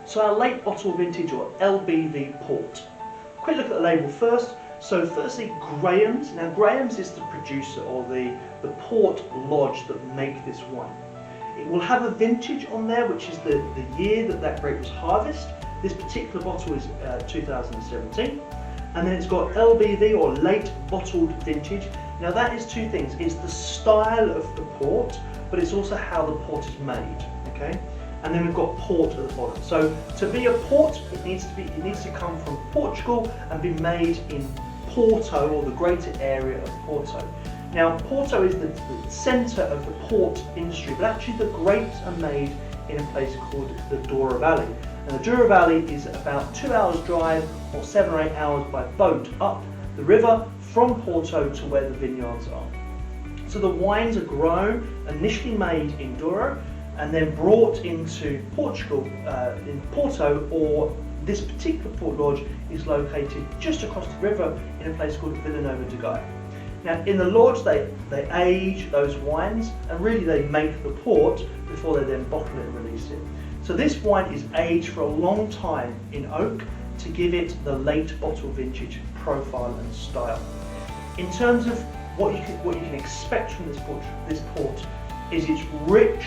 So our late bottle vintage, or LBV port. Quick look at the label first. So firstly, Graham's. Now Graham's is the producer, or the port lodge that make this wine. It will have a vintage on there, which is the year that grape was harvested. This particular bottle is 2017. And then it's got LBV, or late bottled vintage. Now that is two things. It's the style of the port, but it's also how the port is made. Okay. And then we've got port at the bottom. So to be a port, it needs to come from Portugal and be made in Porto, or the greater area of Porto. Now Porto is the centre of the port industry, but actually the grapes are made in a place called the Douro Valley. And the Douro Valley is about 2 hours drive, or 7 or 8 hours by boat up the river from Porto to where the vineyards are. So the wines are grown, initially made in Douro, and then brought into Portugal, in Porto, or this particular port lodge is located just across the river in a place called Vila Nova de Gaia. Now in the lodge they age those wines, and really they make the port before they then bottle it and release it. So this wine is aged for a long time in oak to give it the late bottle vintage profile and style. In terms of what you can expect from this port is it's rich,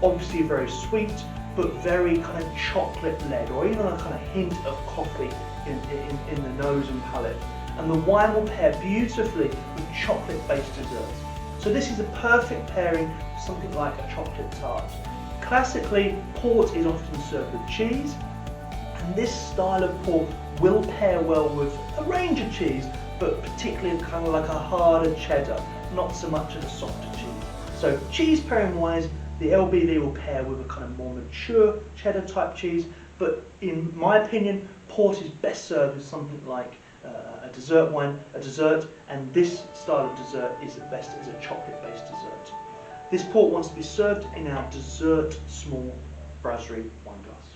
obviously very sweet, but very kind of chocolate-led, or even a kind of hint of coffee in the nose and palate. And the wine will pair beautifully with chocolate-based desserts. So this is a perfect pairing for something like a chocolate tart. Classically, port is often served with cheese, and this style of port will pair well with a range of cheese, but particularly kind of like a harder cheddar, not so much of a softer cheese. So cheese pairing wise, the LBV will pair with a kind of more mature cheddar type cheese, but in my opinion, port is best served with something like a dessert wine, and this style of dessert is at best as a chocolate-based dessert. This port wants to be served in our dessert small brasserie wine glass.